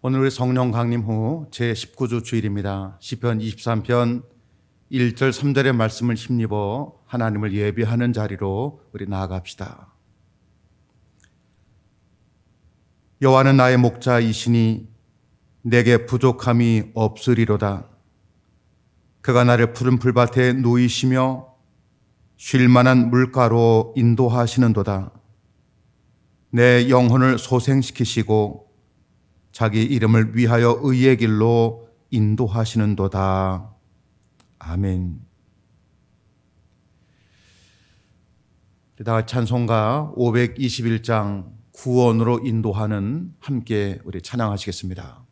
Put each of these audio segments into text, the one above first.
오늘 우리 성령 강림 후 제19주 주일입니다. 시편 23편 1절 3절의 말씀을 힘입어 하나님을 예배하는 자리로 우리 나아갑시다. 여호와는 나의 목자이시니 내게 부족함이 없으리로다. 그가 나를 푸른 풀밭에 누이시며 쉴 만한 물가로 인도하시는도다. 내 영혼을 소생시키시고 자기 이름을 위하여 의의 길로 인도하시는도다. 아멘. 다 찬송가 521장 구원으로 인도하는 함께 우리 찬양하시겠습니다.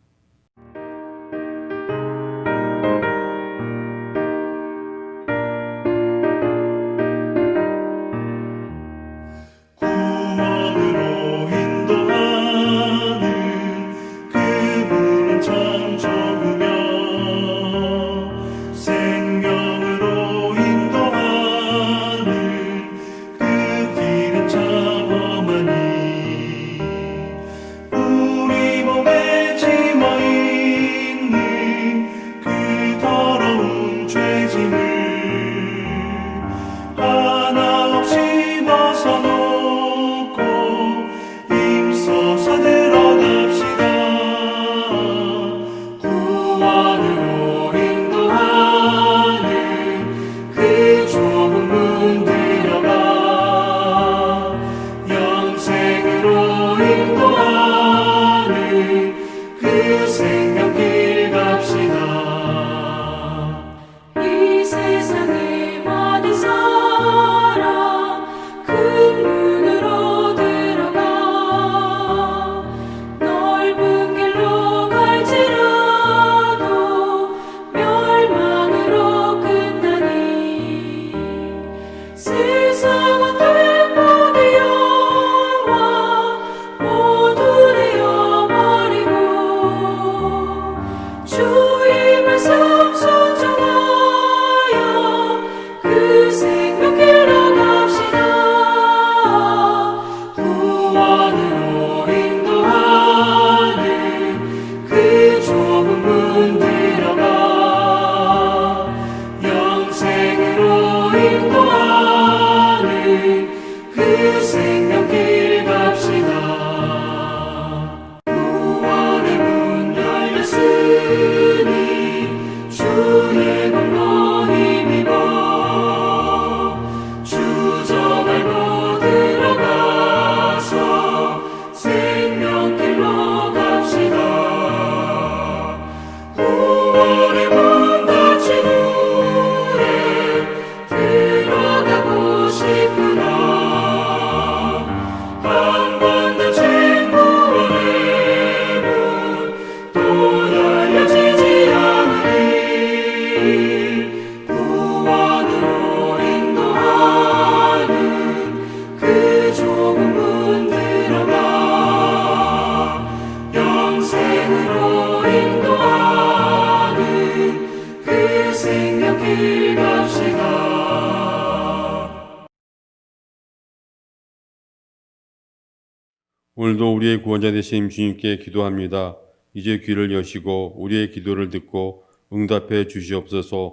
오늘도 우리의 구원자 되신 주님께 기도합니다. 이제 귀를 여시고 우리의 기도를 듣고 응답해 주시옵소서.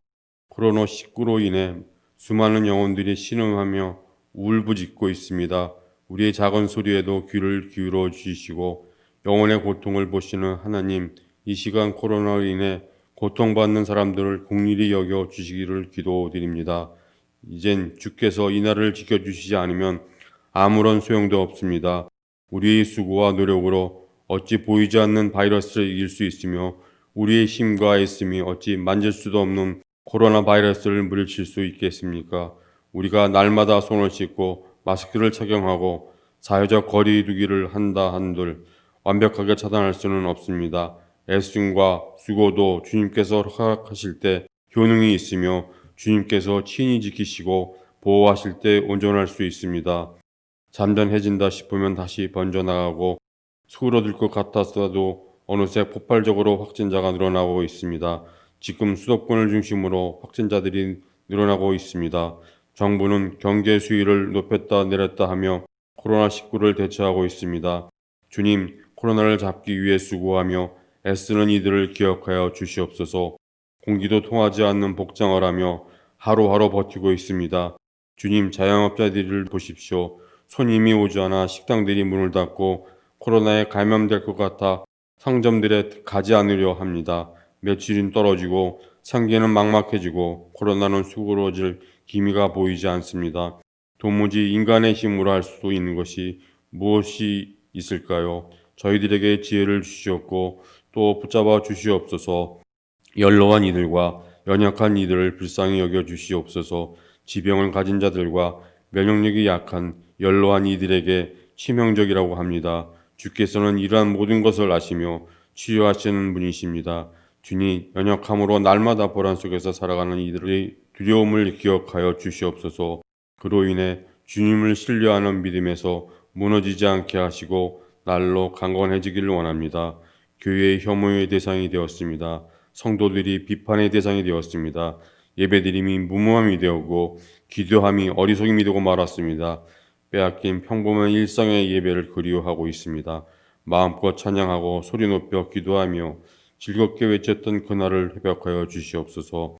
코로나19로 인해 수많은 영혼들이 신음하며 울부짖고 있습니다. 우리의 작은 소리에도 귀를 기울여 주시고 영혼의 고통을 보시는 하나님, 이 시간 코로나로 인해 고통받는 사람들을 긍휼히 여겨 주시기를 기도드립니다. 이젠 주께서 이 나라를 지켜주시지 않으면 아무런 소용도 없습니다. 우리의 수고와 노력으로 어찌 보이지 않는 바이러스를 이길 수 있으며 우리의 힘과 애씀이 어찌 만질 수도 없는 코로나 바이러스를 물리칠 수 있겠습니까? 우리가 날마다 손을 씻고 마스크를 착용하고 사회적 거리 두기를 한다 한들 완벽하게 차단할 수는 없습니다. 애씀과 수고도 주님께서 허락하실 때 효능이 있으며 주님께서 친히 지키시고 보호하실 때 온전할 수 있습니다. 잠잠해진다 싶으면 다시 번져나가고 수그러들 것 같았어도 어느새 폭발적으로 확진자가 늘어나고 있습니다. 지금 수도권을 중심으로 확진자들이 늘어나고 있습니다. 정부는 경계 수위를 높였다 내렸다 하며 코로나19를 대처하고 있습니다. 주님, 코로나를 잡기 위해 수고하며 애쓰는 이들을 기억하여 주시옵소서. 공기도 통하지 않는 복장을 하며 하루하루 버티고 있습니다. 주님, 자영업자들을 보십시오. 손님이 오지 않아 식당들이 문을 닫고 코로나에 감염될 것 같아 상점들에 가지 않으려 합니다. 매출은 떨어지고 생계는 막막해지고 코로나는 수그러질 기미가 보이지 않습니다. 도무지 인간의 힘으로 할 수 있는 것이 무엇이 있을까요? 저희들에게 지혜를 주시옵고 또 붙잡아 주시옵소서. 연로한 이들과 연약한 이들을 불쌍히 여겨 주시옵소서. 지병을 가진 자들과 면역력이 약한 연로한 이들에게 치명적이라고 합니다. 주께서는 이러한 모든 것을 아시며 치유하시는 분이십니다. 주님, 연약함으로 날마다 보란 속에서 살아가는 이들의 두려움을 기억하여 주시옵소서. 그로 인해 주님을 신뢰하는 믿음에서 무너지지 않게 하시고 날로 강건해지기를 원합니다. 교회의 혐오의 대상이 되었습니다. 성도들이 비판의 대상이 되었습니다. 예배드림이 무모함이 되었고 기도함이 어리석임이 되고 말았습니다. 빼앗긴 평범한 일상의 예배를 그리워하고 있습니다. 마음껏 찬양하고 소리 높여 기도하며 즐겁게 외쳤던 그날을 회복하여 주시옵소서.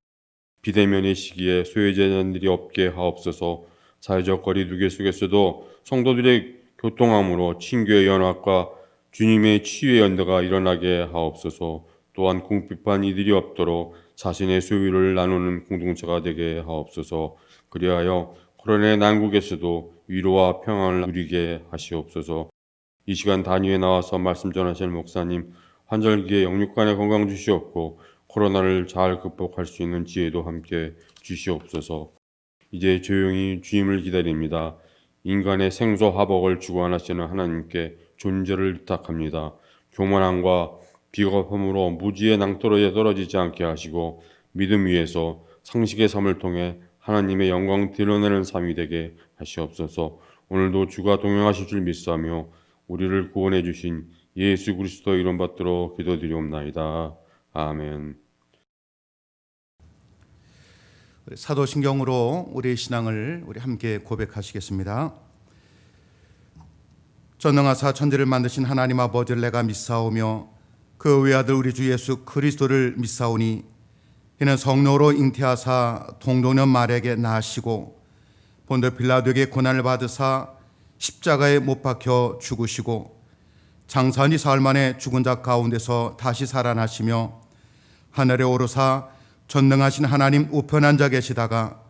비대면의 시기에 소외자들이 없게 하옵소서. 사회적 거리 두개 속에서도 성도들의 교통함으로 친교의 연합과 주님의 치유의 연대가 일어나게 하옵소서. 또한 궁핍한 이들이 없도록 자신의 소유를 나누는 공동체가 되게 하옵소서. 그리하여 코로나의 난국에서도 위로와 평안을 누리게 하시옵소서. 이 시간 단위에 나와서 말씀 전하실 목사님, 환절기에 영육간의 건강 주시옵고 코로나를 잘 극복할 수 있는 지혜도 함께 주시옵소서. 이제 조용히 주임을 기다립니다. 인간의 생소화복을 주관하시는 하나님께 존재를 부탁합니다. 교만함과 비겁함으로 무지의 낭떠러지에 떨어지지 않게 하시고 믿음 위에서 상식의 삶을 통해 하나님의 영광 드러내는 삶이 되게 하시옵소서. 오늘도 주가 동행하실 줄 믿사며 우리를 구원해 주신 예수 그리스도 이름 받들어 기도드리옵나이다. 아멘. 사도신경으로 우리의 신앙을 우리 함께 고백하시겠습니다. 전능하사 천지를 만드신 하나님 아버지를 내가 믿사오며 그 외아들 우리 주 예수 그리스도를 믿사오니 이는 성령으로 잉태하사 동정년 말에게 나시고 본도 빌라도에게 고난을 받으사 십자가에 못 박혀 죽으시고 장사한 사흘 만에 죽은 자 가운데서 다시 살아나시며 하늘에 오르사 전능하신 하나님 우편 앉아 계시다가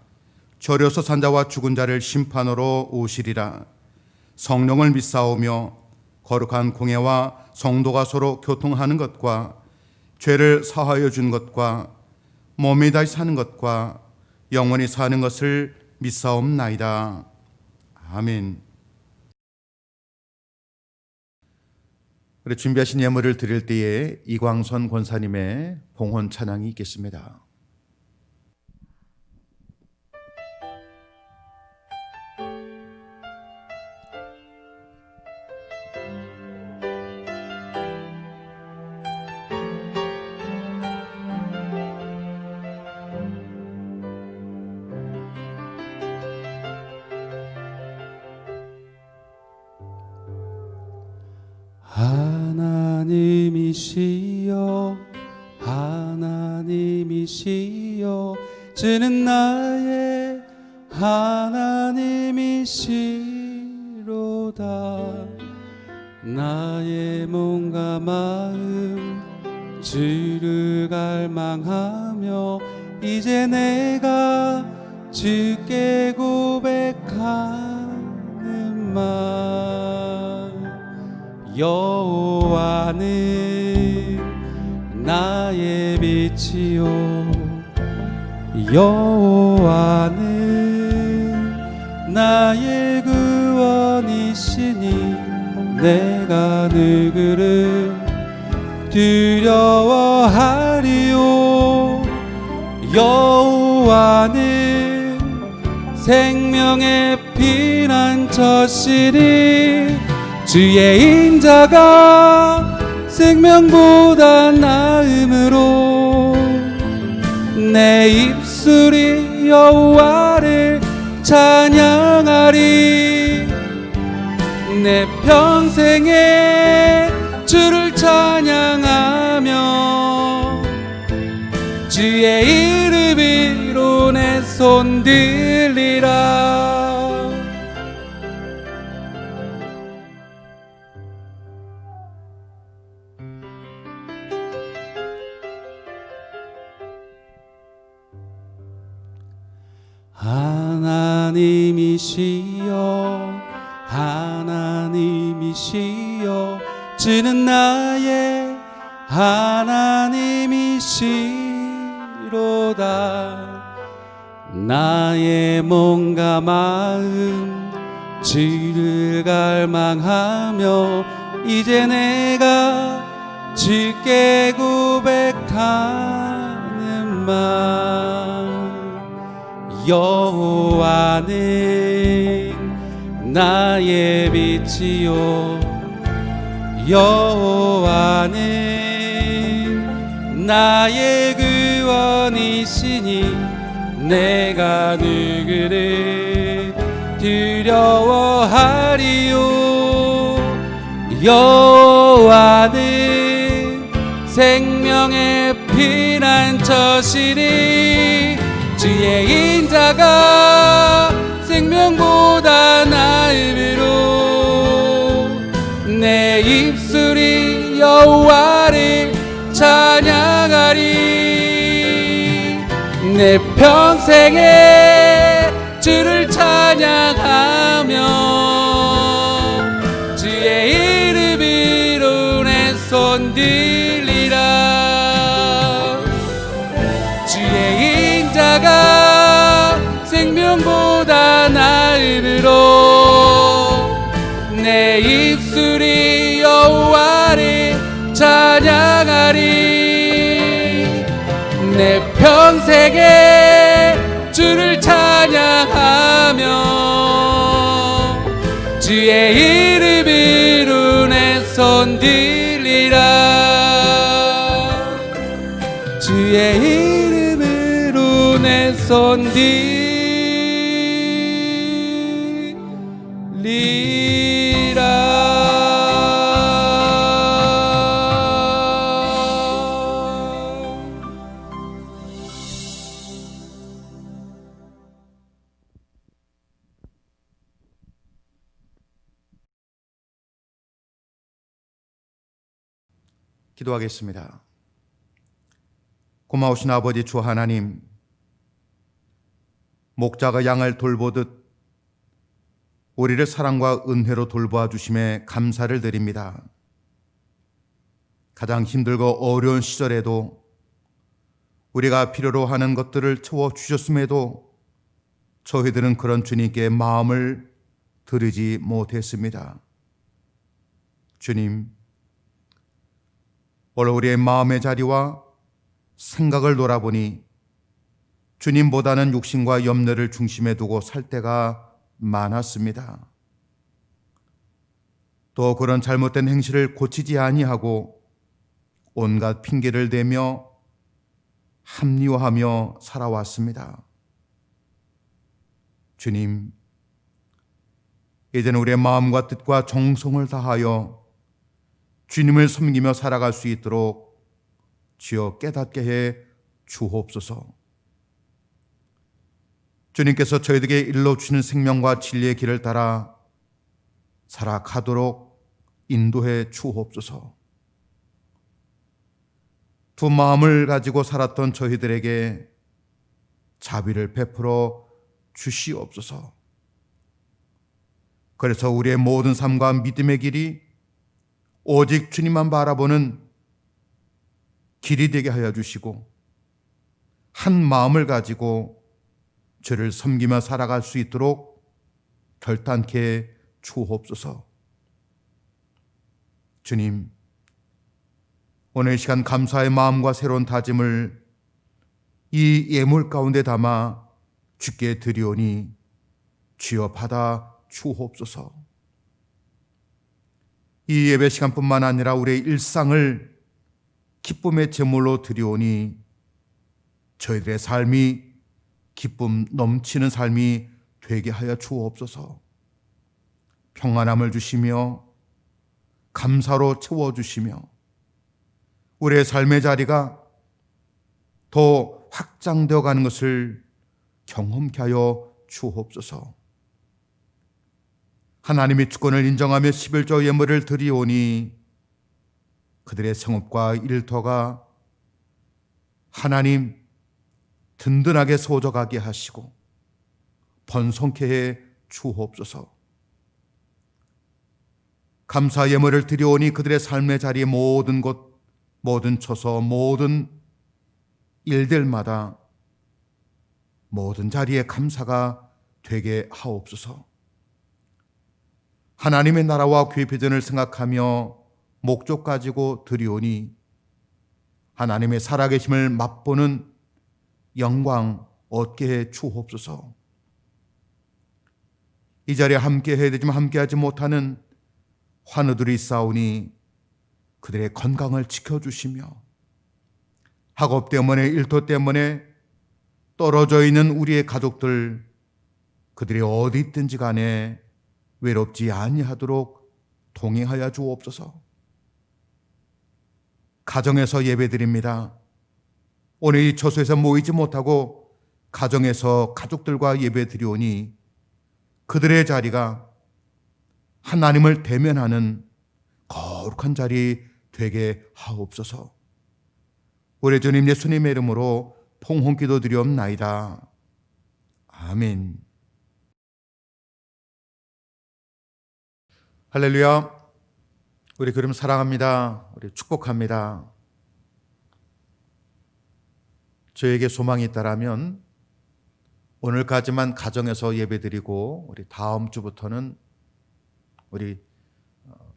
절여서 산 자와 죽은 자를 심판으로 오시리라. 성령을 믿사오며 거룩한 공예와 성도가 서로 교통하는 것과 죄를 사하여 준 것과 몸이 다시 사는 것과 영원히 사는 것을 믿사옵나이다. 아멘. 우리 준비하신 예물을 드릴 때에 이광선 권사님의 봉헌 찬양이 있겠습니다. 하나님이시여 하나님이시여 주는 나의 하나님이시로다. 나의 몸과 마음 주를 갈망하며 이제 내가 주께 고백하는 말. 여호와는 나의 빛이요 여호와는 나의 구원이시니 내가 누구를 두려워하리요. 여호와는 생명의 피난처시니 주의 인자가 생명보다 나음으로 내 입술이 여호와를 찬양하리. 내 평생에 주를 찬양하며 주의 이름 위로 내 손 들리라. 하나님이시여 하나님이시여 주는 나의 하나님이시로다. 나의 몸과 마음 주를 갈망하며 이제 내가 주께 고백하는 마음. 여호와는 나의 빛이요 여호와는 나의 구원이시니 내가 누구를 두려워하리요. 여호와는 생명의 피난처시니 주의 인자가 생명보다 나음으로 내 입술이 여호와를 찬양하리. 내 평생에 주를 찬양하며 주의 이름 위로 내 손 들리라. 주의 인자가 생명보다 나음으로 내 입술이 여호와를 찬양하리. 내 평생에 주를 찬양하며 주의 이름 위로 내 손 들리라. 주의 이름으로 내 손 들리라. 기도하겠습니다. 고마우신 아버지 주 하나님, 목자가 양을 돌보듯 우리를 사랑과 은혜로 돌보아 주심에 감사를 드립니다. 가장 힘들고 어려운 시절에도 우리가 필요로 하는 것들을 채워주셨음에도 저희들은 그런 주님께 마음을 드리지 못했습니다. 주님, 오늘 우리의 마음의 자리와 생각을 돌아보니 주님보다는 육신과 염려를 중심에 두고 살 때가 많았습니다. 또 그런 잘못된 행실을 고치지 아니하고 온갖 핑계를 대며 합리화하며 살아왔습니다. 주님, 이제는 우리의 마음과 뜻과 정성을 다하여 주님을 섬기며 살아갈 수 있도록 주여 깨닫게 해 주옵소서. 주님께서 저희에게 일러주시는 생명과 진리의 길을 따라 살아가도록 인도해 주옵소서. 두 마음을 가지고 살았던 저희들에게 자비를 베풀어 주시옵소서. 그래서 우리의 모든 삶과 믿음의 길이 오직 주님만 바라보는 길이 되게 하여 주시고 한 마음을 가지고 주를 섬기며 살아갈 수 있도록 결단케 주옵소서. 주님, 오늘 이 시간 감사의 마음과 새로운 다짐을 이 예물 가운데 담아 주께 드리오니 주여 받아 주옵소서. 이 예배 시간뿐만 아니라 우리의 일상을 기쁨의 제물로 드리오니 저희들의 삶이 기쁨 넘치는 삶이 되게 하여 주옵소서. 평안함을 주시며 감사로 채워주시며 우리의 삶의 자리가 더 확장되어 가는 것을 경험케 하여 주옵소서. 하나님의 주권을 인정하며 11조 예물을 드리오니 그들의 성읍과 일터가 하나님 든든하게 소적하게 하시고 번성케 해 주옵소서. 감사 예물을 드리오니 그들의 삶의 자리 모든 곳, 모든 처소, 모든 일들마다 모든 자리에 감사가 되게 하옵소서. 하나님의 나라와 그의 비전을 생각하며 목적 가지고 드리오니 하나님의 살아계심을 맛보는 영광 얻게 해 주옵소서. 이 자리에 함께 해야 되지만 함께하지 못하는 환우들이 있사오니 그들의 건강을 지켜주시며 학업 때문에 일터 때문에 떨어져 있는 우리의 가족들 그들이 어디 있든지 간에 외롭지 아니하도록 동행하여 주옵소서. 가정에서 예배드립니다. 오늘 이 처소에서 모이지 못하고 가정에서 가족들과 예배드리오니 그들의 자리가 하나님을 대면하는 거룩한 자리 되게 하옵소서. 우리 주님 예수님의 이름으로 봉헌기도 드리옵나이다. 아멘. 할렐루야. 우리 그럼 사랑합니다. 우리 축복합니다. 저에게 소망이 있다라면 오늘까지만 가정에서 예배드리고 우리 다음 주부터는 우리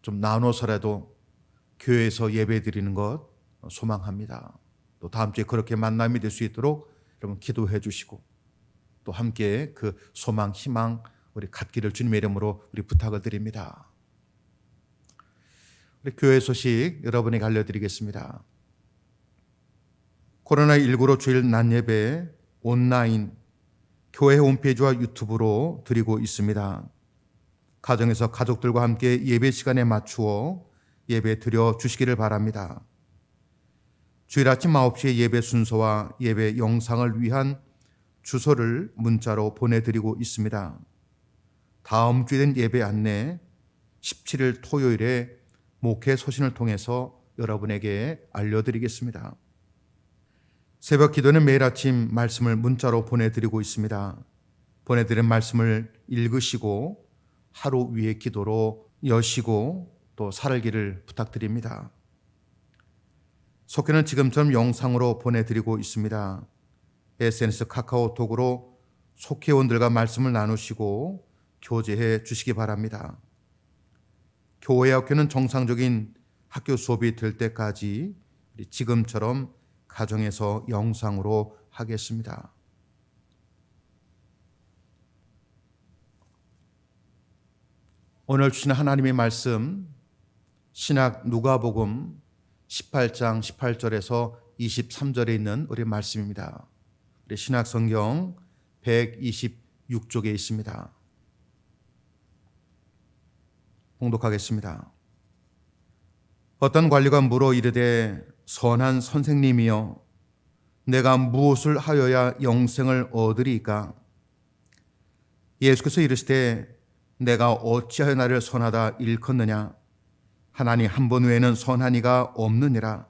좀 나눠서라도 교회에서 예배드리는 것 소망합니다. 또 다음 주에 그렇게 만남이 될 수 있도록 여러분 기도해 주시고 또 함께 그 소망, 희망 우리 갖기를 주님의 이름으로 우리 부탁을 드립니다. 우리 교회 소식 여러분에게 알려드리겠습니다. 코로나19로 주일 낮 예배 온라인 교회 홈페이지와 유튜브로 드리고 있습니다. 가정에서 가족들과 함께 예배 시간에 맞추어 예배 드려 주시기를 바랍니다. 주일 아침 9시에 예배 순서와 예배 영상을 위한 주소를 문자로 보내드리고 있습니다. 다음 주에 된 예배 안내 17일 토요일에 목회 소신을 통해서 여러분에게 알려드리겠습니다. 새벽 기도는 매일 아침 말씀을 문자로 보내드리고 있습니다. 보내드린 말씀을 읽으시고 하루 위의 기도로 여시고 또 살기를 부탁드립니다. 속회는 지금처럼 영상으로 보내드리고 있습니다. SNS 카카오톡으로 속회원들과 말씀을 나누시고 교제해 주시기 바랍니다. 교회 학교는 정상적인 학교 수업이 될 때까지 지금처럼 가정에서 영상으로 하겠습니다. 오늘 주신 하나님의 말씀 신약 누가복음 18장 18절에서 23절에 있는 우리 말씀입니다. 우리 신약 성경 126쪽에 있습니다. 봉독하겠습니다. 어떤 관리가 물어 이르되 선한 선생님이여 내가 무엇을 하여야 영생을 얻으리이까? 예수께서 이르시되 내가 어찌하여 나를 선하다 일컫느냐? 하나님 한 분 외에는 선한 이가 없느니라.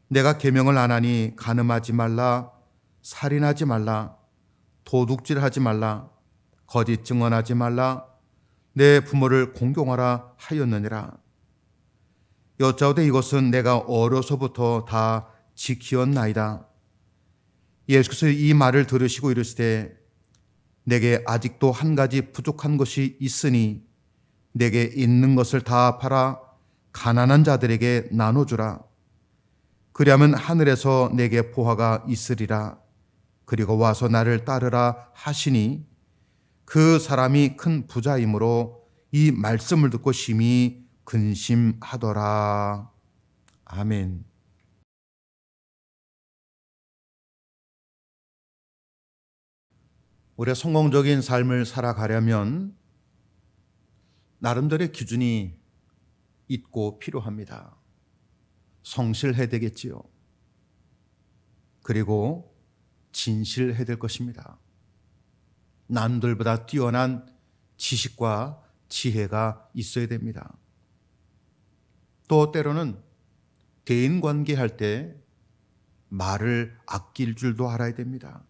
내가 계명을 안 하니 간음하지 말라, 살인하지 말라, 도둑질하지 말라, 거짓 증언하지 말라, 내 부모를 공경하라 하였느니라. 여짜오되 이것은 내가 어려서부터 다 지키었나이다. 예수께서 이 말을 들으시고 이르시되 내게 아직도 한 가지 부족한 것이 있으니 내게 있는 것을 다 팔아 가난한 자들에게 나눠주라. 그리하면 하늘에서 내게 보화가 있으리라. 그리고 와서 나를 따르라 하시니 그 사람이 큰 부자이므로 이 말씀을 듣고 심히 근심하더라. 아멘. 우리가 성공적인 삶을 살아가려면 나름대로의 기준이 있고 필요합니다. 성실해야 되겠지요. 그리고 진실해야 될 것입니다. 남들보다 뛰어난 지식과 지혜가 있어야 됩니다. 또 때로는 대인관계할 때 말을 아낄 줄도 알아야 됩니다.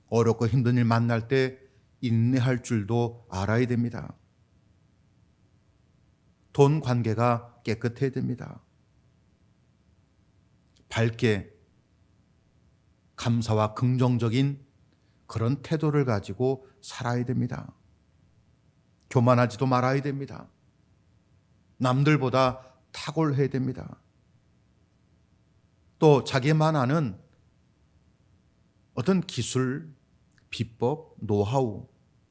어렵고 힘든 일 만날 때 인내할 줄도 알아야 됩니다. 돈 관계가 깨끗해야 됩니다. 밝게 감사와 긍정적인 그런 태도를 가지고 살아야 됩니다. 교만하지도 말아야 됩니다. 남들보다 탁월해야 됩니다. 또 자기만 아는 어떤 기술, 비법, 노하우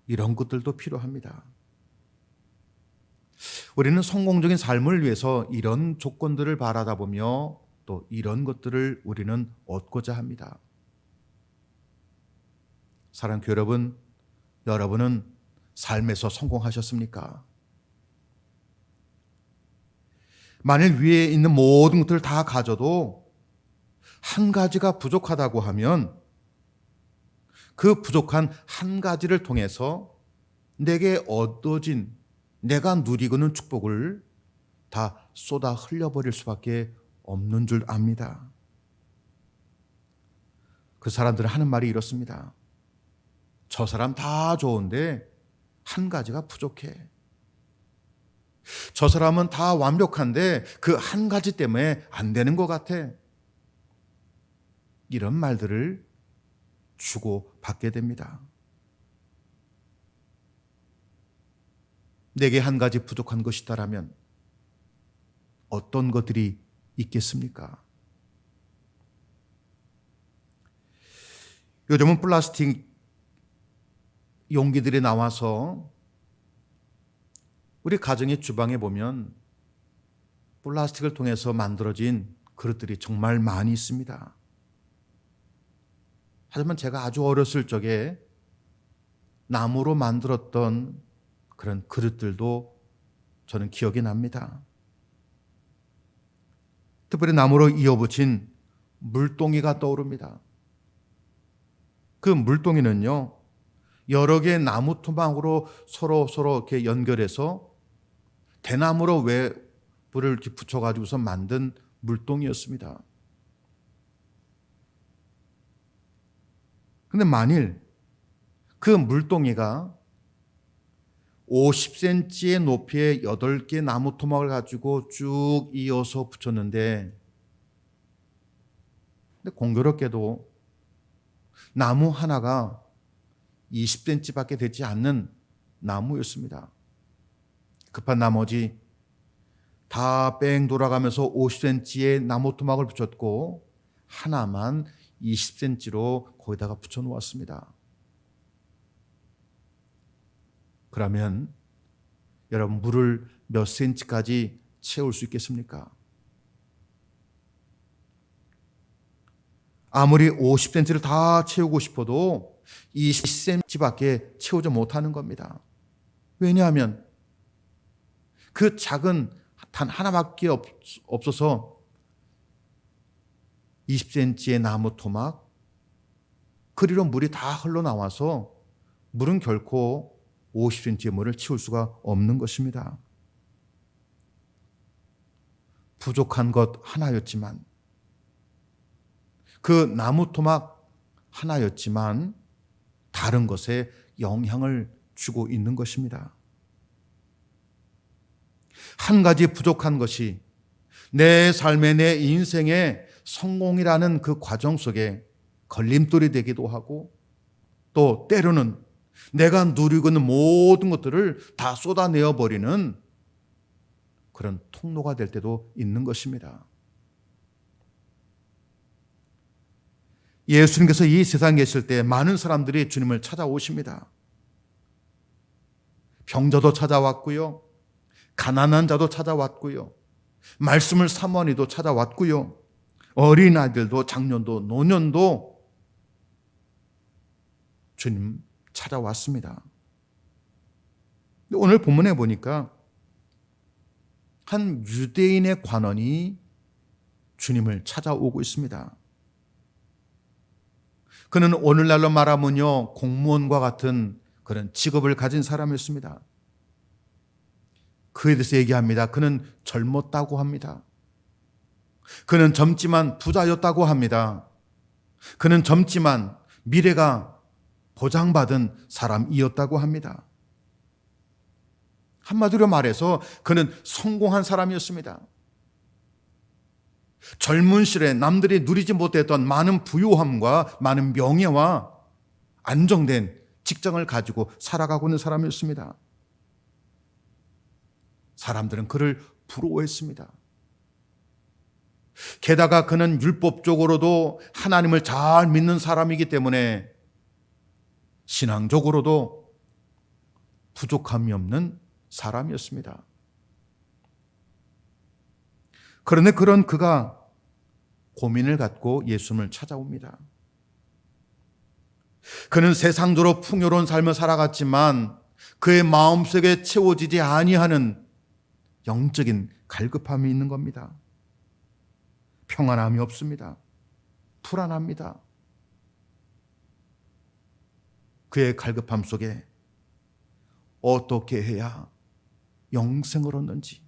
이런 것들도 필요합니다. 우리는 성공적인 삶을 위해서 이런 조건들을 바라다 보며 또 이런 것들을 우리는 얻고자 합니다. 사랑하는 교회 여러분, 여러분은 삶에서 성공하셨습니까? 만일 위에 있는 모든 것들을 다 가져도 한 가지가 부족하다고 하면 그 부족한 한 가지를 통해서 내게 얻어진 내가 누리고는 축복을 다 쏟아 흘려버릴 수밖에 없는 줄 압니다. 그 사람들은 하는 말이 이렇습니다. 저 사람 다 좋은데 한 가지가 부족해. 저 사람은 다 완벽한데 그 한 가지 때문에 안 되는 것 같아. 이런 말들을 주고받게 됩니다. 내게 한 가지 부족한 것이 있다라면 어떤 것들이 있겠습니까? 요즘은 플라스틱 용기들이 나와서 우리 가정의 주방에 보면 플라스틱을 통해서 만들어진 그릇들이 정말 많이 있습니다. 하지만 제가 아주 어렸을 적에 나무로 만들었던 그런 그릇들도 저는 기억이 납니다. 특별히 나무로 이어붙인 물동이가 떠오릅니다. 그 물동이는요, 여러 개의 나무 토막으로 서로 이렇게 연결해서 대나무로 외부를 이렇게 붙여가지고서 만든 물동이었습니다. 근데 만일 그 물동이가 50cm의 높이의 8개 나무 토막을 가지고 쭉 이어서 붙였는데, 근데 공교롭게도 나무 하나가 20cm밖에 되지 않는 나무였습니다. 급한 나머지 다 뺑 돌아가면서 50cm의 나무 토막을 붙였고 하나만 20cm로 거기다가 붙여 놓았습니다. 그러면 여러분 물을 몇 cm까지 채울 수 있겠습니까? 아무리 50cm를 다 채우고 싶어도 20cm밖에 채우지 못하는 겁니다. 왜냐하면 그 작은 단 하나밖에 없어서 20cm의 나무 토막, 그리로 물이 다 흘러나와서 물은 결코 50cm의 물을 채울 수가 없는 것입니다. 부족한 것 하나였지만, 그 나무 토막 하나였지만 다른 것에 영향을 주고 있는 것입니다. 한 가지 부족한 것이 내 삶의, 내 인생의 성공이라는 그 과정 속에 걸림돌이 되기도 하고, 또 때로는 내가 누리고 있는 모든 것들을 다 쏟아내어 버리는 그런 통로가 될 때도 있는 것입니다. 예수님께서 이 세상에 계실 때 많은 사람들이 주님을 찾아오십니다. 병자도 찾아왔고요, 가난한 자도 찾아왔고요, 말씀을 사모하니도 찾아왔고요, 어린아이들도 장년도 노년도 주님 찾아왔습니다. 오늘 본문에 보니까 한 유대인의 관원이 주님을 찾아오고 있습니다. 그는 오늘날로 말하면요, 공무원과 같은 그런 직업을 가진 사람이었습니다. 그에 대해서 얘기합니다. 그는 젊었다고 합니다. 그는 젊지만 부자였다고 합니다. 그는 젊지만 미래가 보장받은 사람이었다고 합니다. 한마디로 말해서 그는 성공한 사람이었습니다. 젊은 시절에 남들이 누리지 못했던 많은 부유함과 많은 명예와 안정된 직장을 가지고 살아가고 있는 사람이었습니다. 사람들은 그를 부러워했습니다. 게다가 그는 율법적으로도 하나님을 잘 믿는 사람이기 때문에 신앙적으로도 부족함이 없는 사람이었습니다. 그런데 그런 그가 고민을 갖고 예수님을 찾아옵니다. 그는 세상적으로 풍요로운 삶을 살아갔지만 그의 마음속에 채워지지 아니하는 영적인 갈급함이 있는 겁니다. 평안함이 없습니다. 불안합니다. 그의 갈급함 속에 어떻게 해야 영생을 얻는지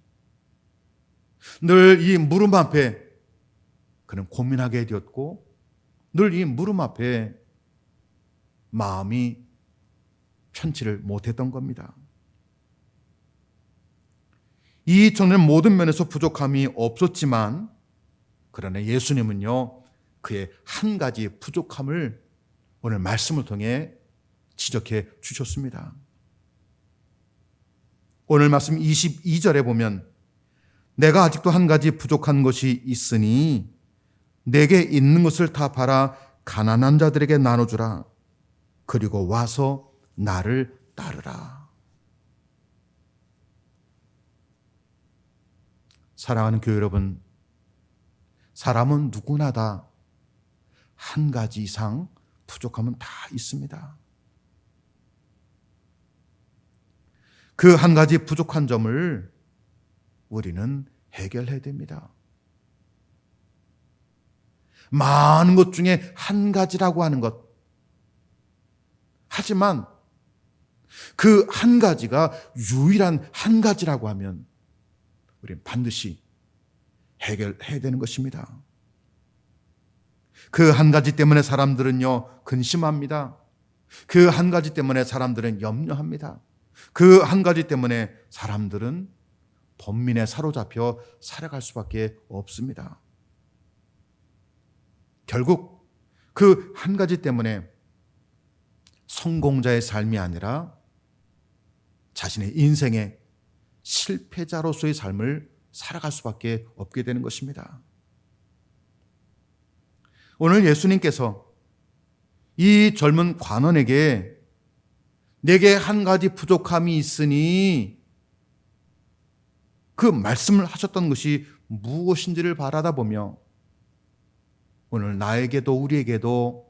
늘 이 물음 앞에 그는 고민하게 되었고 늘 이 물음 앞에 마음이 편치를 못했던 겁니다. 이 전에는 모든 면에서 부족함이 없었지만 그러나 예수님은요, 그의 한 가지 부족함을 오늘 말씀을 통해 지적해 주셨습니다. 오늘 말씀 22절에 보면 내가 아직도 한 가지 부족한 것이 있으니 내게 있는 것을 다 팔아 가난한 자들에게 나눠주라. 그리고 와서 나를 따르라. 사랑하는 교회 여러분, 사람은 누구나 다 한 가지 이상 부족함은 다 있습니다. 그 한 가지 부족한 점을 우리는 해결해야 됩니다. 많은 것 중에 한 가지라고 하는 것. 하지만 그 한 가지가 유일한 한 가지라고 하면 우리는 반드시 해결해야 되는 것입니다. 그 한 가지 때문에 사람들은요, 근심합니다. 그 한 가지 때문에 사람들은 염려합니다. 그 한 가지 때문에 사람들은 번민에 사로잡혀 살아갈 수밖에 없습니다. 결국 그 한 가지 때문에 성공자의 삶이 아니라 자신의 인생의 실패자로서의 삶을 살아갈 수밖에 없게 되는 것입니다. 오늘 예수님께서 이 젊은 관원에게 내게 한 가지 부족함이 있으니 그 말씀을 하셨던 것이 무엇인지를 바라다 보며 오늘 나에게도 우리에게도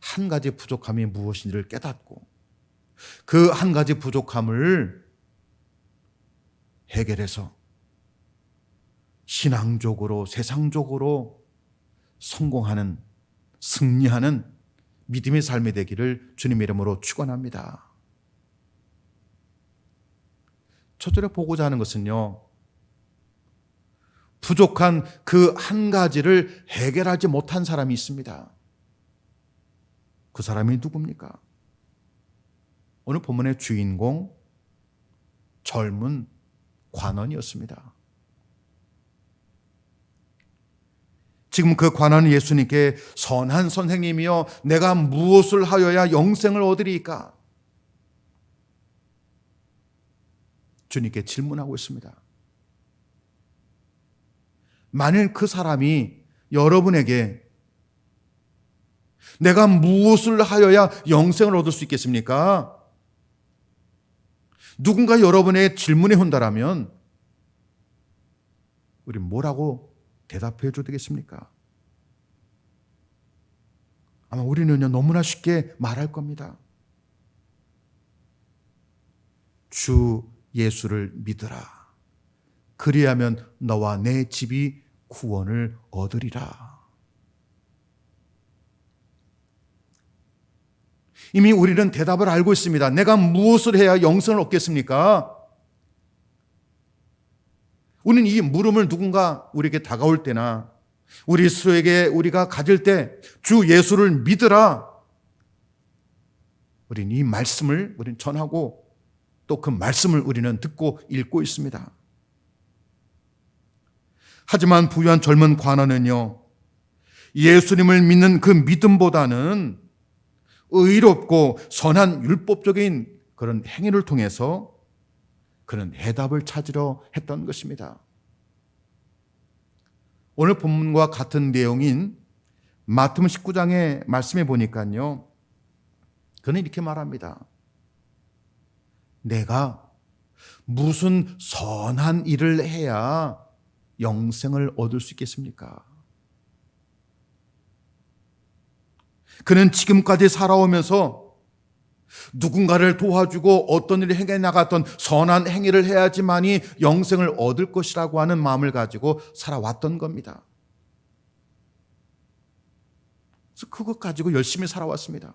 한 가지 부족함이 무엇인지를 깨닫고 그 한 가지 부족함을 해결해서 신앙적으로 세상적으로 성공하는 승리하는 믿음의 삶이 되기를 주님의 이름으로 축원합니다. 첫째로 보고자 하는 것은요, 부족한 그 한 가지를 해결하지 못한 사람이 있습니다. 그 사람이 누굽니까? 오늘 본문의 주인공 젊은 관원이었습니다. 지금 그 관원은 예수님께 선한 선생님이여 내가 무엇을 하여야 영생을 얻으리이까? 주님께 질문하고 있습니다. 만일 그 사람이 여러분에게 내가 무엇을 하여야 영생을 얻을 수 있겠습니까? 누군가 여러분의 질문에 온다라면 우리 뭐라고 대답해 줘야 되겠습니까? 아마 우리는요 너무나 쉽게 말할 겁니다. 주 예수를 믿으라. 그리하면 너와 내 집이 구원을 얻으리라. 이미 우리는 대답을 알고 있습니다. 내가 무엇을 해야 영생을 얻겠습니까? 우리는 이 물음을 누군가 우리에게 다가올 때나 우리 스스로에게 우리가 가질 때 주 예수를 믿으라. 우리는 이 말씀을 우리는 전하고 또 그 말씀을 우리는 듣고 읽고 있습니다. 하지만 부유한 젊은 관원은요, 예수님을 믿는 그 믿음보다는 의롭고 선한 율법적인 그런 행위를 통해서 그런 해답을 찾으려 했던 것입니다. 오늘 본문과 같은 내용인 마태복음 19장의 말씀에 보니까요, 그는 이렇게 말합니다. 내가 무슨 선한 일을 해야 영생을 얻을 수 있겠습니까? 그는 지금까지 살아오면서 누군가를 도와주고 어떤 일을 행해 나갔던 선한 행위를 해야지만이 영생을 얻을 것이라고 하는 마음을 가지고 살아왔던 겁니다. 그래서 그것 가지고 열심히 살아왔습니다.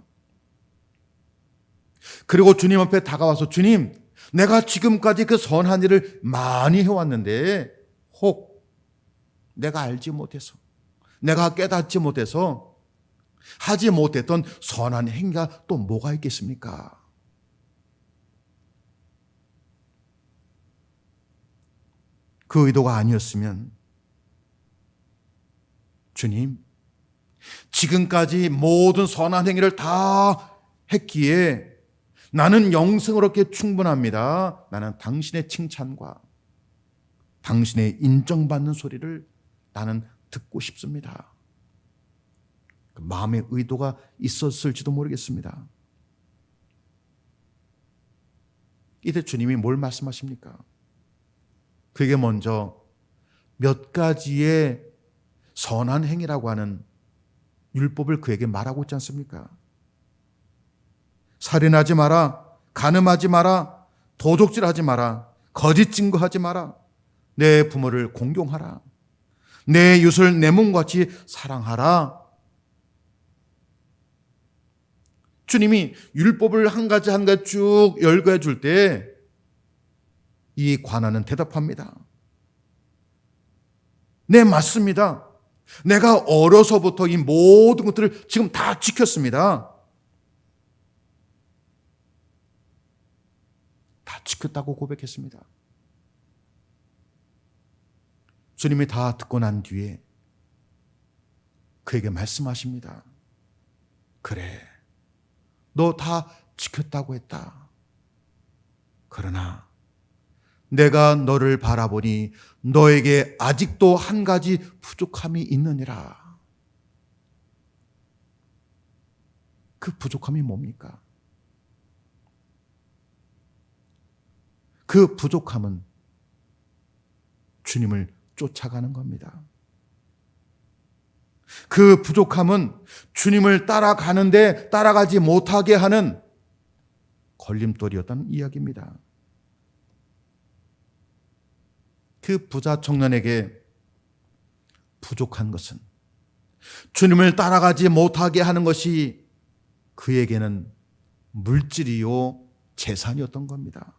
그리고 주님 앞에 다가와서 주님, 내가 지금까지 그 선한 일을 많이 해왔는데 혹 내가 알지 못해서, 내가 깨닫지 못해서 하지 못했던 선한 행위가 또 뭐가 있겠습니까? 그 의도가 아니었으면 주님, 지금까지 모든 선한 행위를 다 했기에 나는 영생을 얻기에 충분합니다. 나는 당신의 칭찬과 당신의 인정받는 소리를 나는 듣고 싶습니다. 그 마음의 의도가 있었을지도 모르겠습니다. 이때 주님이 뭘 말씀하십니까? 그게 먼저 몇 가지의 선한 행위라고 하는 율법을 그에게 말하고 있지 않습니까? 살인하지 마라, 간음하지 마라, 도둑질하지 마라, 거짓 증거하지 마라, 내 부모를 공경하라, 내 이웃을 내 몸같이 사랑하라. 주님이 율법을 한 가지 한 가지 쭉 열거해 줄 때 이 관원은 대답합니다. 네, 맞습니다. 내가 어려서부터 이 모든 것들을 지금 다 지켰습니다. 다 지켰다고 고백했습니다. 주님이 다 듣고 난 뒤에 그에게 말씀하십니다. 그래, 너 다 지켰다고 했다. 그러나 내가 너를 바라보니 너에게 아직도 한 가지 부족함이 있느니라. 그 부족함이 뭡니까? 그 부족함은 주님을 쫓아가는 겁니다. 그 부족함은 주님을 따라가는데 따라가지 못하게 하는 걸림돌이었다는 이야기입니다. 그 부자 청년에게 부족한 것은 주님을 따라가지 못하게 하는 것이 그에게는 물질이요 재산이었던 겁니다.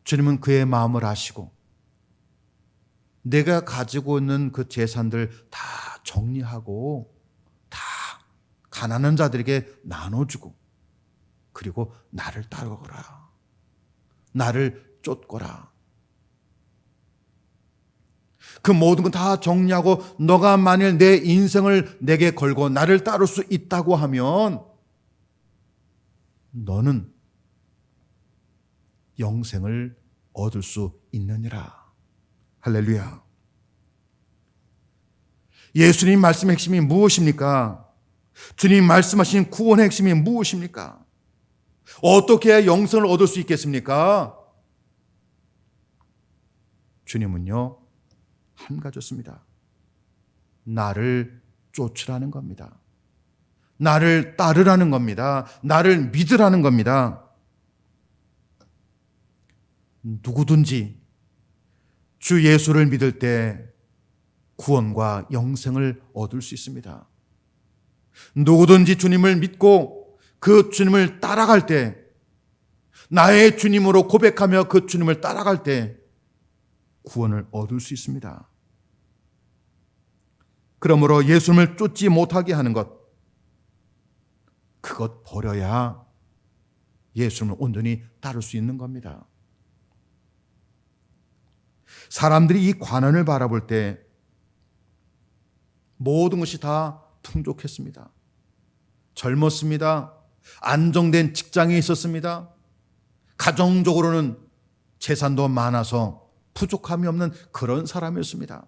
주님은 그의 마음을 아시고 내가 가지고 있는 그 재산들 다 정리하고 다 가난한 자들에게 나눠주고 그리고 나를 따르거라, 나를 쫓거라. 그 모든 건 다 정리하고 너가 만일 내 인생을 내게 걸고 나를 따를 수 있다고 하면 너는 영생을 얻을 수 있느니라. 할렐루야. 예수님 말씀의 핵심이 무엇입니까? 주님 말씀하신 구원의 핵심이 무엇입니까? 어떻게 해야 영생을 얻을 수 있겠습니까? 주님은요, 한 가지였습니다. 나를 쫓으라는 겁니다. 나를 따르라는 겁니다. 나를 믿으라는 겁니다. 누구든지 주 예수를 믿을 때 구원과 영생을 얻을 수 있습니다. 누구든지 주님을 믿고 그 주님을 따라갈 때, 나의 주님으로 고백하며 그 주님을 따라갈 때 구원을 얻을 수 있습니다. 그러므로 예수님을 쫓지 못하게 하는 것, 그것 버려야 예수님을 온전히 따를 수 있는 겁니다. 사람들이 이 관원을 바라볼 때 모든 것이 다 풍족했습니다. 젊었습니다. 안정된 직장에 있었습니다. 가정적으로는 재산도 많아서 부족함이 없는 그런 사람이었습니다.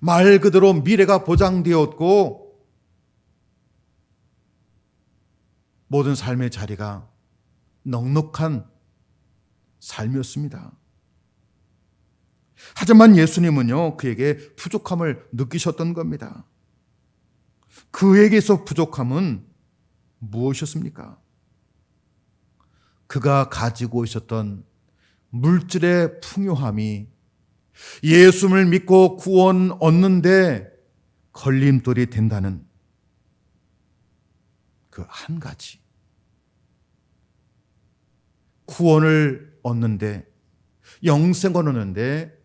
말 그대로 미래가 보장되었고 모든 삶의 자리가 넉넉한 삶이었습니다. 하지만 예수님은요, 그에게 부족함을 느끼셨던 겁니다. 그에게서 부족함은 무엇이었습니까? 그가 가지고 있었던 물질의 풍요함이 예수님을 믿고 구원 얻는데 걸림돌이 된다는 그 한 가지. 구원을 얻는데, 영생을 얻는데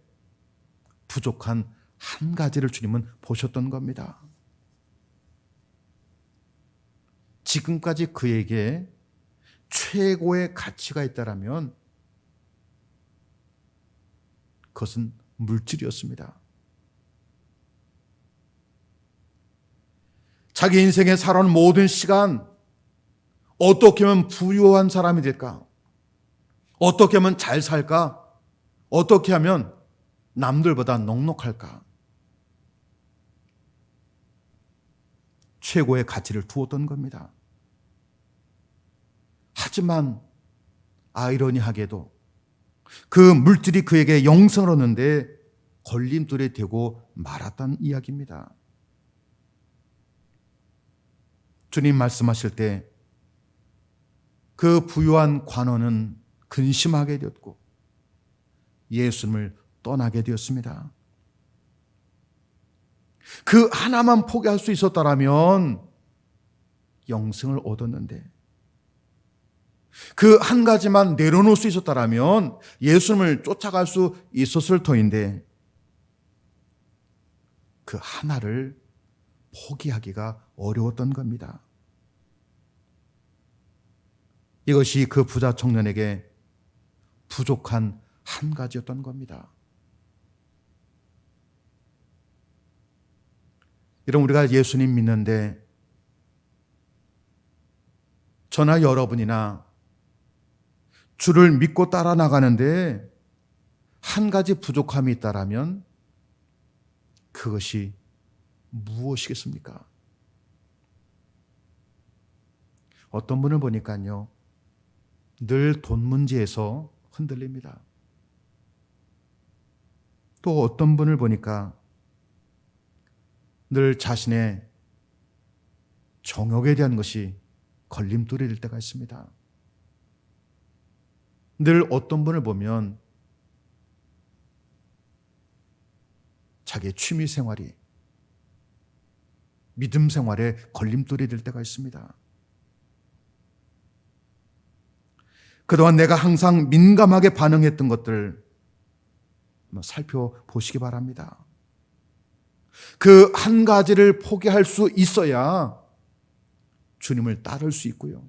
부족한 한 가지를 주님은 보셨던 겁니다. 지금까지 그에게 최고의 가치가 있다면 그것은 물질이었습니다. 자기 인생에 살아온 모든 시간, 어떻게 하면 부유한 사람이 될까? 어떻게 하면 잘 살까? 어떻게 하면 남들보다 넉넉할까? 최고의 가치를 두었던 겁니다. 하지만 아이러니하게도 그 물질이 그에게 영생을 얻는데 걸림돌이 되고 말았다는 이야기입니다. 주님 말씀하실 때 그 부유한 관원은 근심하게 되었고 예수님을 떠나게 되었습니다. 그 하나만 포기할 수 있었다면 영생을 얻었는데, 그 한 가지만 내려놓을 수 있었다면 예수님을 쫓아갈 수 있었을 터인데 그 하나를 포기하기가 어려웠던 겁니다. 이것이 그 부자 청년에게 부족한 한 가지였던 겁니다. 여러분, 우리가 예수님 믿는데 저나 여러분이나 주를 믿고 따라 나가는데 한 가지 부족함이 있다면 그것이 무엇이겠습니까? 어떤 분을 보니까요, 늘 돈 문제에서 흔들립니다. 또 어떤 분을 보니까 늘 자신의 정욕에 대한 것이 걸림돌이 될 때가 있습니다. 늘 어떤 분을 보면 자기의 취미 생활이 믿음 생활에 걸림돌이 될 때가 있습니다. 그동안 내가 항상 민감하게 반응했던 것들 살펴보시기 바랍니다. 그 한 가지를 포기할 수 있어야 주님을 따를 수 있고요.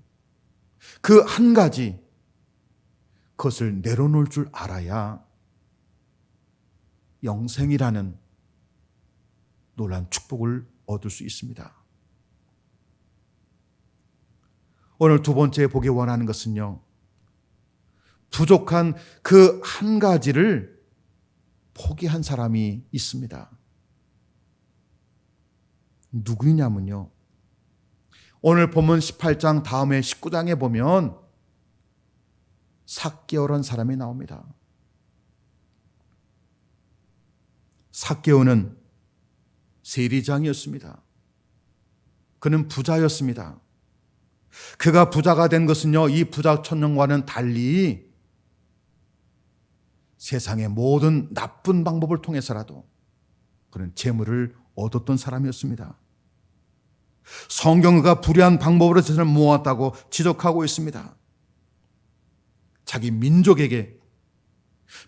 그 한 가지, 그것을 내려놓을 줄 알아야 영생이라는 놀라운 축복을 얻을 수 있습니다. 오늘 두 번째 보기 원하는 것은요, 부족한 그 한 가지를 포기한 사람이 있습니다. 누구냐면요, 오늘 본문 18장 다음에 19장에 보면 삭개오라는 사람이 나옵니다. 삭개오는 세리장이었습니다. 그는 부자였습니다. 그가 부자가 된 것은요, 이 부자 천년과는 달리 세상의 모든 나쁜 방법을 통해서라도 그는 재물을 얻었던 사람이었습니다. 성경은 그가 불의한 방법으로 재산을 모았다고 지적하고 있습니다. 자기 민족에게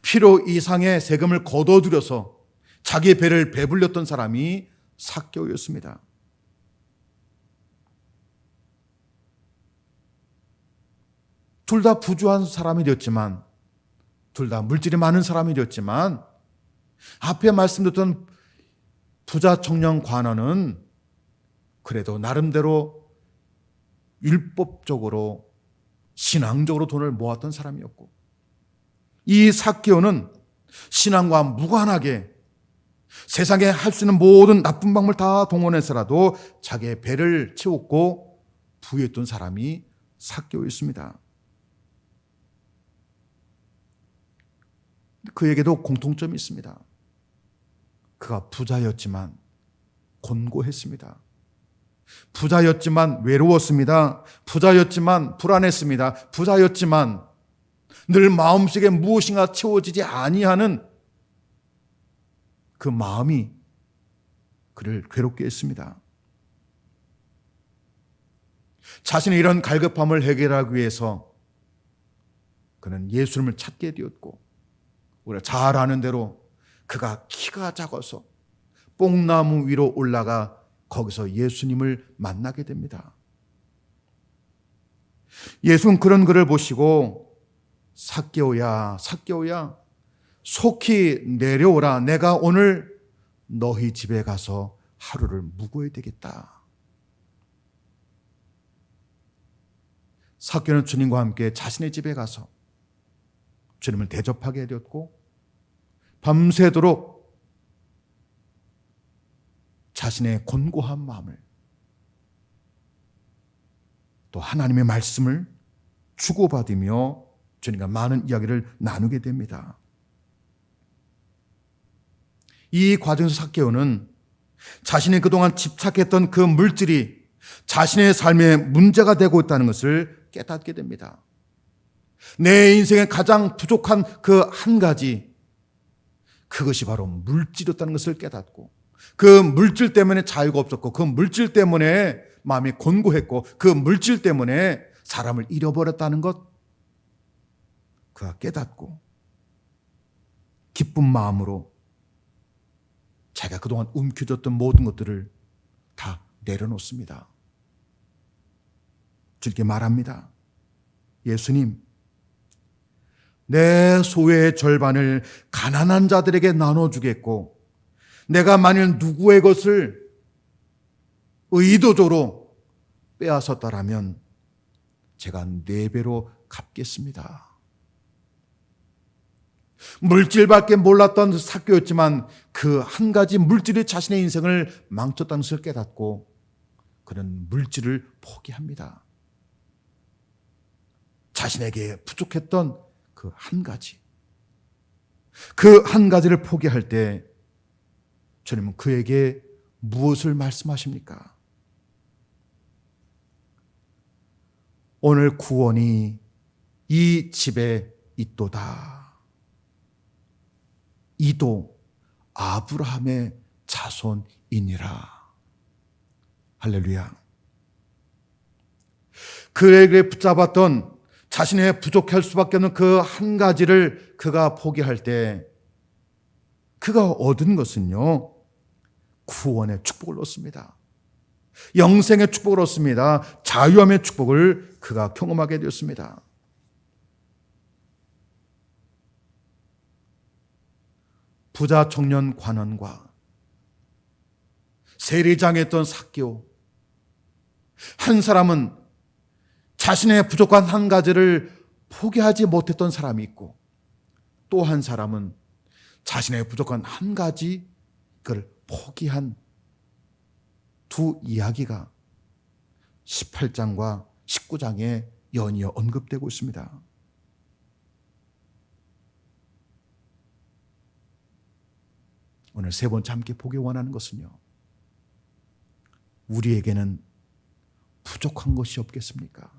필요 이상의 세금을 거둬들여서 자기의 배를 배불렸던 사람이 삭개오였습니다. 둘 다 부유한 사람이 되었지만, 둘 다 물질이 많은 사람이 되었지만, 앞에 말씀드렸던 부자 청년 관원은 그래도 나름대로 율법적으로 신앙적으로 돈을 모았던 사람이었고, 이 삭개오는 신앙과 무관하게 세상에 할 수 있는 모든 나쁜 방법을 다 동원해서라도 자기의 배를 채웠고 부유했던 사람이 삭개오였습니다. 그에게도 공통점이 있습니다. 그가 부자였지만 곤고했습니다. 부자였지만 외로웠습니다. 부자였지만 불안했습니다. 부자였지만 늘 마음속에 무엇인가 채워지지 아니하는 그 마음이 그를 괴롭게 했습니다. 자신의 이런 갈급함을 해결하기 위해서 그는 예수님을 찾게 되었고, 우리가 잘 아는 대로 그가 키가 작아서 뽕나무 위로 올라가 거기서 예수님을 만나게 됩니다. 예수는 그런 그를 보시고 삭개오야, 삭개오야, 속히 내려오라. 내가 오늘 너희 집에 가서 하루를 묵어야 되겠다. 삭개오는 주님과 함께 자신의 집에 가서 주님을 대접하게 되었고, 밤새도록 자신의 곤고한 마음을, 또 하나님의 말씀을 주고받으며 주님과 많은 이야기를 나누게 됩니다. 이 과정에서 삭개오는 자신이 그동안 집착했던 그 물질이 자신의 삶에 문제가 되고 있다는 것을 깨닫게 됩니다. 내 인생에 가장 부족한 그 한 가지, 그것이 바로 물질이었다는 것을 깨닫고, 그 물질 때문에 자유가 없었고, 그 물질 때문에 마음이 곤고했고, 그 물질 때문에 사람을 잃어버렸다는 것, 그가 깨닫고 기쁜 마음으로 자기가 그동안 움켜쥐었던 모든 것들을 다 내려놓습니다. 주님께 말합니다. 예수님, 내 소유의 절반을 가난한 자들에게 나눠주겠고, 내가 만일 누구의 것을 의도적으로 빼앗았다라면 제가 4배로 갚겠습니다. 물질밖에 몰랐던 삭개오였지만 그 한 가지 물질이 자신의 인생을 망쳤다는 것을 깨닫고 그는 물질을 포기합니다. 자신에게 부족했던 그 한 가지, 그 한 가지를 포기할 때 주님은 그에게 무엇을 말씀하십니까? 오늘 구원이 이 집에 있도다. 이도 아브라함의 자손이니라. 할렐루야. 그에게 붙잡았던 자신의 부족할 수밖에 없는 그 한 가지를 그가 포기할 때 그가 얻은 것은요, 구원의 축복을 얻습니다. 영생의 축복을 얻습니다. 자유함의 축복을 그가 경험하게 되었습니다. 부자 청년 관원과 세리장했던 삭개오, 한 사람은 자신의 부족한 한 가지를 포기하지 못했던 사람이 있고, 또 한 사람은 자신의 부족한 한 가지 그걸 포기한 두 이야기가 18장과 19장에 연이어 언급되고 있습니다. 오늘 세 번째 함께 보기 원하는 것은요, 우리에게는 부족한 것이 없겠습니까?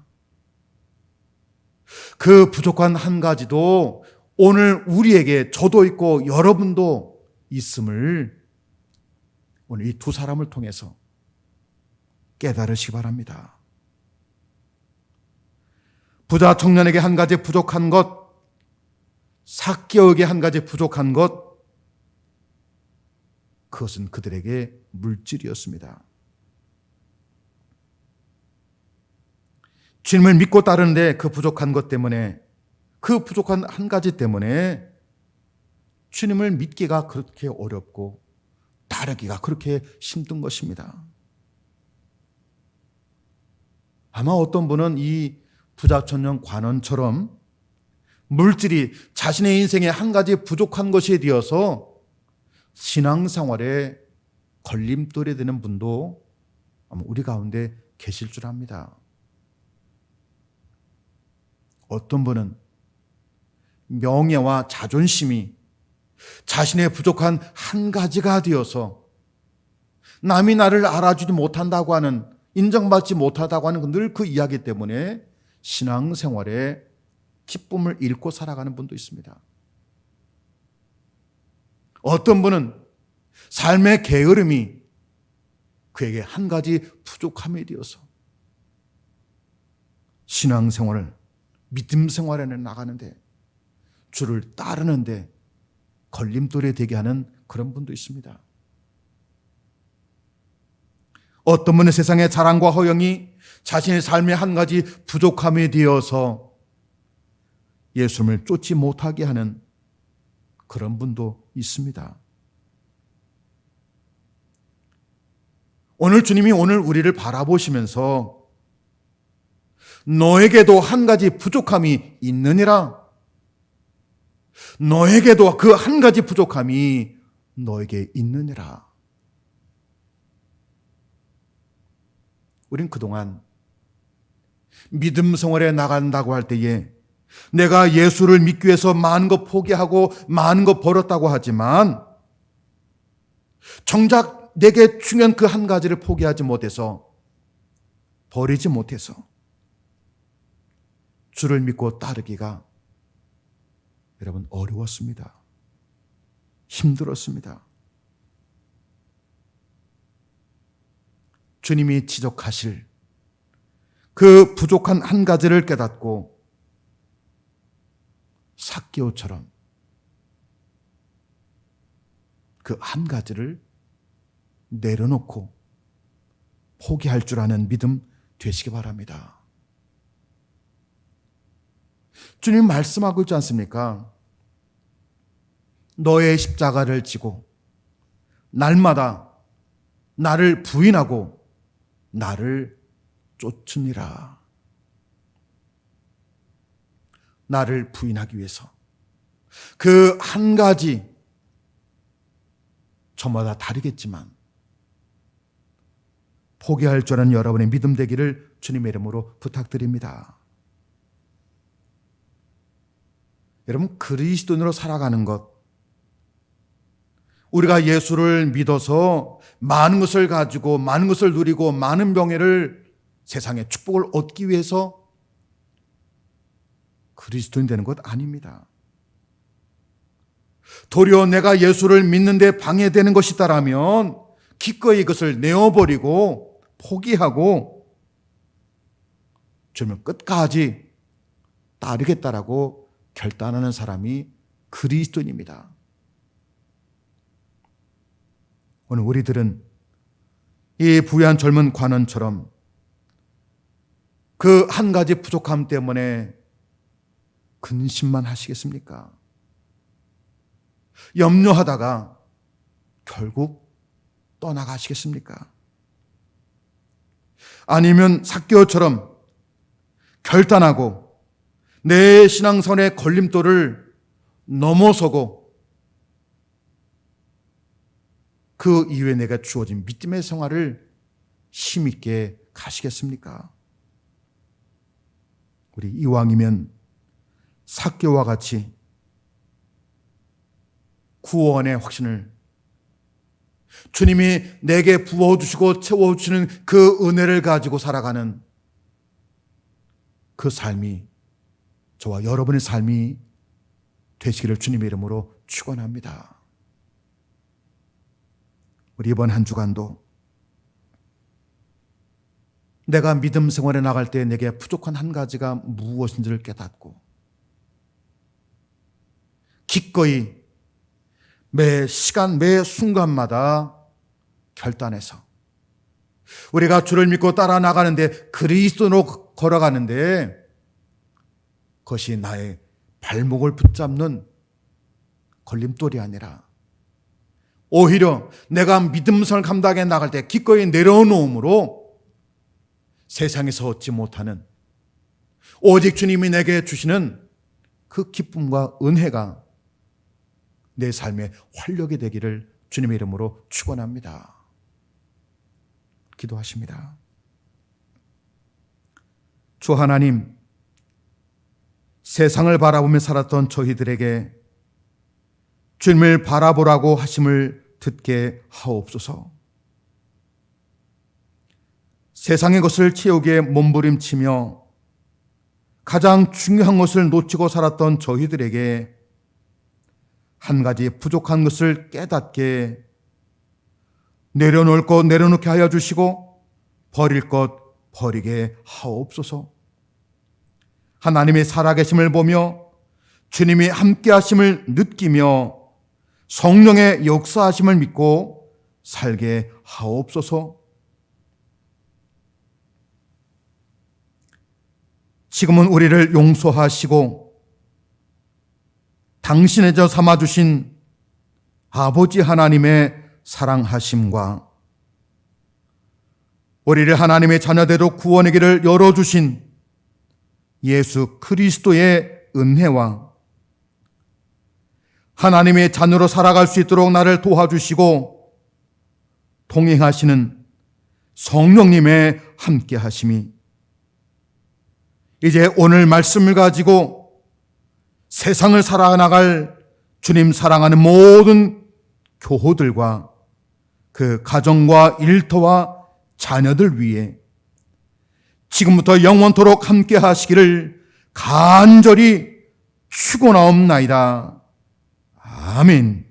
그 부족한 한 가지도 오늘 우리에게 저도 있고 여러분도 있음을 오늘 이 두 사람을 통해서 깨달으시기 바랍니다. 부자 청년에게 한 가지 부족한 것, 삭개오에게 한 가지 부족한 것, 그것은 그들에게 물질이었습니다. 주님을 믿고 따르는데 그 부족한 것 때문에, 그 부족한 한 가지 때문에 주님을 믿기가 그렇게 어렵고 따르기가 그렇게 힘든 것입니다. 아마 어떤 분은 이 부자청년 관원처럼 물질이 자신의 인생에 한 가지 부족한 것이 되어서 신앙생활에 걸림돌이 되는 분도 아마 우리 가운데 계실 줄 압니다. 어떤 분은 명예와 자존심이 자신의 부족한 한 가지가 되어서 남이 나를 알아주지 못한다고 하는, 인정받지 못하다고 하는 늘 그 이야기 때문에 신앙생활에 기쁨을 잃고 살아가는 분도 있습니다. 어떤 분은 삶의 게으름이 그에게 한 가지 부족함이 되어서 신앙생활을, 믿음 생활에 나가는데, 주를 따르는데 걸림돌이 되게 하는 그런 분도 있습니다. 어떤 분은 세상의 자랑과 허영이 자신의 삶의 한 가지 부족함이 되어서 예수님을 쫓지 못하게 하는 그런 분도 있습니다. 오늘 주님이 오늘 우리를 바라보시면서 너에게도 한 가지 부족함이 있느니라, 너에게도 그 한 가지 부족함이 너에게 있느니라. 우린 그동안 믿음 생활에 나간다고 할 때에 내가 예수를 믿기 위해서 많은 것 포기하고 많은 것 버렸다고 하지만 정작 내게 중요한 그 한 가지를 포기하지 못해서, 버리지 못해서 주를 믿고 따르기가 여러분 어려웠습니다. 힘들었습니다. 주님이 지적하실 그 부족한 한 가지를 깨닫고 삭개오처럼 그 한 가지를 내려놓고 포기할 줄 아는 믿음 되시기 바랍니다. 주님 말씀하고 있지 않습니까? 너의 십자가를 지고 날마다 나를 부인하고 나를 쫓으니라. 나를 부인하기 위해서 그 한 가지, 저마다 다르겠지만 포기할 줄 아는 여러분의 믿음 되기를 주님의 이름으로 부탁드립니다. 여러분, 그리스도인으로 살아가는 것, 우리가 예수를 믿어서 많은 것을 가지고 많은 것을 누리고 많은 명예를, 세상의 축복을 얻기 위해서 그리스도인 되는 것 아닙니다. 도리어 내가 예수를 믿는데 방해되는 것이 있다라면 기꺼이 이것을 내어버리고 포기하고 주님을 끝까지 따르겠다라고 결단하는 사람이 그리스도인입니다. 오늘 우리들은 이 부유한 젊은 관원처럼 그 한 가지 부족함 때문에 근심만 하시겠습니까? 염려하다가 결국 떠나가시겠습니까? 아니면 삭개오처럼 결단하고 내 신앙선의 걸림돌을 넘어서고 그 이후에 내가 주어진 믿음의 생활을 힘있게 가시겠습니까? 우리 이왕이면 삭개오와 같이 구원의 확신을, 주님이 내게 부어주시고 채워주시는 그 은혜를 가지고 살아가는 그 삶이, 저와 여러분의 삶이 되시기를 주님의 이름으로 축원합니다. 우리 이번 한 주간도 내가 믿음 생활에 나갈 때 내게 부족한 한 가지가 무엇인지를 깨닫고 기꺼이 매 시간 매 순간마다 결단해서 우리가 주를 믿고 따라 나가는데 그리스도로 걸어가는데 그것이 나의 발목을 붙잡는 걸림돌이 아니라 오히려 내가 믿음을 감당해 나갈 때 기꺼이 내려놓음으로 세상에서 얻지 못하는 오직 주님이 내게 주시는 그 기쁨과 은혜가 내 삶의 활력이 되기를 주님의 이름으로 축원합니다. 기도하십니다. 주 하나님, 세상을 바라보며 살았던 저희들에게 주님을 바라보라고 하심을 듣게 하옵소서. 세상의 것을 채우기에 몸부림치며 가장 중요한 것을 놓치고 살았던 저희들에게 한 가지 부족한 것을 깨닫게 내려놓을 것 내려놓게 하여 주시고 버릴 것 버리게 하옵소서. 하나님의 살아계심을 보며 주님이 함께 하심을 느끼며 성령의 역사하심을 믿고 살게 하옵소서. 지금은 우리를 용서하시고 당신의 저 삼아주신 아버지 하나님의 사랑하심과 우리를 하나님의 자녀대로 구원의 길을 열어주신 예수 그리스도의 은혜와 하나님의 자녀로 살아갈 수 있도록 나를 도와주시고 동행하시는 성령님의 함께하심이 이제 오늘 말씀을 가지고 세상을 살아나갈 주님 사랑하는 모든 교호들과 그 가정과 일터와 자녀들 위해 지금부터 영원토록 함께 하시기를 간절히 축원하옵나이다. 아멘.